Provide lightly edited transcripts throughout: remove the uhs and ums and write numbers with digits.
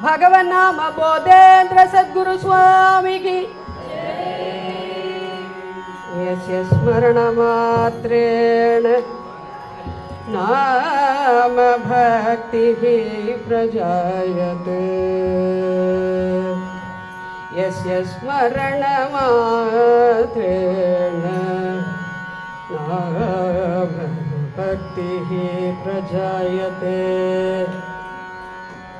ಭಗವನ್ನಾಮ ಬೋಧೇಂದ್ರ ಸದ್ಗುರು ಸ್ವಾಮಿಗೆ ಯಸ್ಯ ಸ್ಮರಣ ಮಾತ್ರೇಣ ನಾಮ ಭಕ್ತಿ ಪ್ರಜಾಯತೆ ಯಸ್ಯ ಸ್ಮರಣ ಮಾತ್ರೇಣ ನಾಮ ಭಕ್ತಿ ಪ್ರಜಾಯತೆ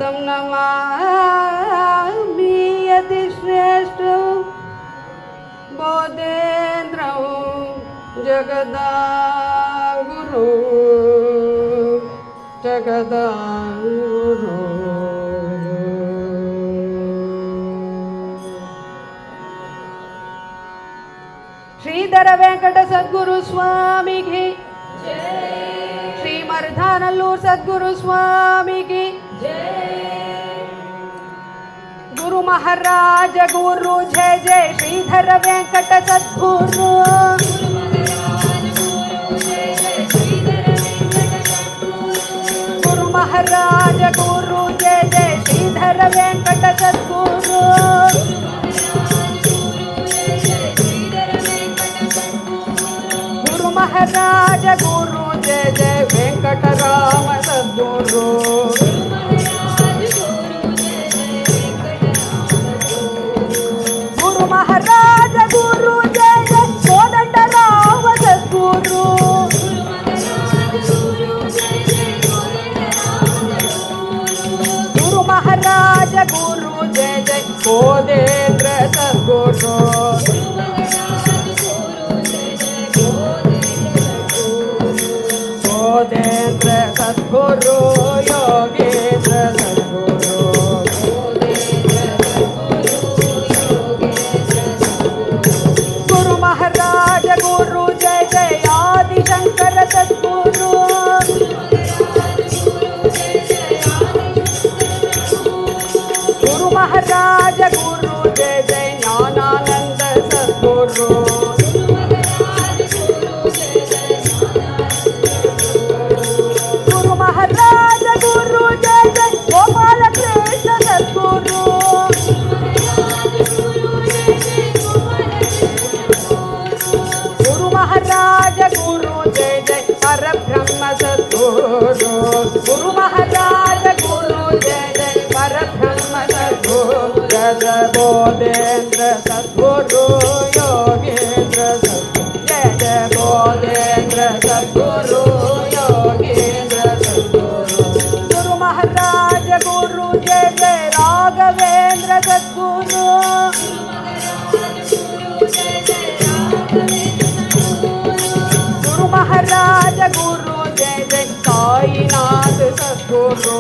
ತಂ ನಮಾಮಿ ಯತಿ ಶ್ರೇಷ್ಠಂ ಬೋಧೇಂದ್ರಂ ಜಗದ್ಗುರು ಜಗದ್ಗುರು. ಶ್ರೀಧರ ವೆಂಕಟ ಸದ್ಗುರು ಸ್ವಾಮಿಗೆ ಶ್ರೀ ಮರ್ಧಾನಲ್ಲೂರ್ ಸದ್ಗುರು ಸ್ವಾಮಿಗೆ ಗುರು ಮಹಾರಾಜ ಗುರು ಜಯ ಜಯ ಶ್ರೀಧರ ವೆಂಕಟ ಸದ್ಗುರು. ಗುರು ಮಹಾರಾಜ ಗುರು ಜಯ ಜಯ ಶ್ರೀಧರ ವೆಂಕಟ ಸದ್ಗುರು. ಗುರು ಮಹಾರಾಜ ಗುರು ಜಯ ಜಯ ವೆಂಕಟರಾಮ ಸದ್ಗುರು. ಗುರು ಮಹಾರಾಜ ಗುರು ಜಯ ಜಯ ಕೋದಂಡರಾಮ ಸದ್ಗುರು. ಗುರು ಮಹಾರಾಜ ಗುರು ಜಯ ಜಯ ಬೋಧೇಂದ್ರ ಸದ್ಗುರು. ಬೋಧೇಂದ್ರ ಸದ್ಗುರು ಯೋಗೇಂದ್ರ ಸದ್ಗುರು. ಗುರು ಮಹಾರಾಜ ಗುರು ಜಯ ಜಯ ಆದಿಶಂಕರ ಸದ್ಗುರು. ಗುರು ಮಹಾರಾಜ ಗುರು ಜಯ ಜಯ ಜ್ಞಾನಾನಂದ ಸದ್ಗುರು. ಗುರು ಮಹಾರಾಜ ಗುರು ಜಯ ಜಯ ಗೋಪಾಲ ಕೃಷ್ಣ ಸದ್ಗುರು. ಗುರು ಮಹಾರಾಜ ಗುರು ಜಯ ಜಯ ಪರಬ್ರಹ್ಮ ಸದ್ಗುರು. ಗುರು ಮಹಾರಾಜ ಗುರು ಜಯ ಜಯ ಪರಬ್ರಹ್ಮ ಸದ್ಗುರು. ಜಯ ಬೋಧೇಂದ್ರ ಸದ್ಗುರು ಯೋಗೇಂದ್ರ ಸದ್ಗುರು. ಜಯ ಜಯ ಬೋಧೇಂದ್ರ ಸದ್ಗುರು ಯೋಗೇಂದ್ರ ಸದ್ಗುರು. ಗುರು ಮಹಾರಾಜ ಗುರು ಜಯ ಜಯ ರಾಘವೇಂದ್ರ ಸದ್ಗುರು. ಗುರು ಮಹಾರಾಜ ಗುರು ಜಯ ಜಯ ಸಾಯಿನಾಥ ಸದ್ಗುರು.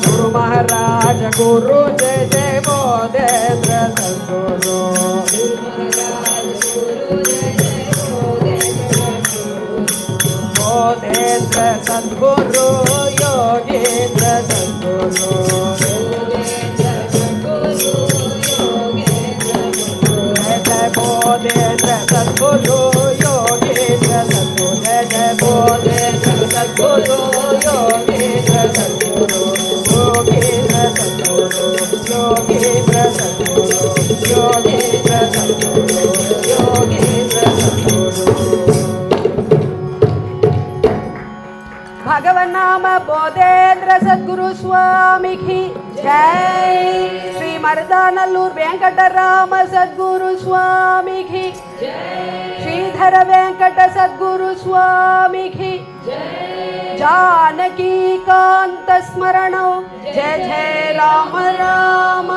ಗುರು ಮಹಾರಾಜ ಗುರು ಜಯ ಜಯ ಬೋಧೇಂದ್ರ ಸದ್ಗುರು. ಬೋಧೇಂದ್ರ ಸದ್ಗುರು ಯೋಗೇಂದ್ರ ಸದ್ಗುರು. ಬೋಧೇಂದ್ರ ಸದ್ಗುರು ಯೋಗೇಂದ್ರ ಸದ್ಗುರು. ಜಯ ಜಯ ಬೋಧೇಂದ್ರ ಸದ್ಗುರು ಯೋಗೇಂದ್ರ ಸದ್ಗುರು. ಯೋಗೇಂದ್ರ ಸದ್ಗುರು ಯೋಗೇಂದ್ರ ಸದ್ಗುರು. ಯೋಗೇಂದ್ರ ಸದ್ಗುರು ಯೋಗೇಂದ್ರ ಸದ್ಗುರು. ಭಗವನ್ನಾಮ ಬೋಧೇಂದ್ರ ಸದ್ಗುರು ಸ್ವಾಮಿಗೆ ಜೈ. ಶ್ರೀ ಮರ್ದಾನಲ್ಲೂರ್ ವೆಂಕಟರಾಮ ಸದ್ಗುರು ಸ್ವಾಮಿಗೆ ಶ್ರೀಧರ ವೆಂಕಟ ಸದ್ಗುರು ಸ್ವಾಮಿಗೆ ಜಾನಕಿ ಕಾಂತ ಸ್ಮರಣ. ಜಯ ಜಯ ರಾಮ ರಾಮ.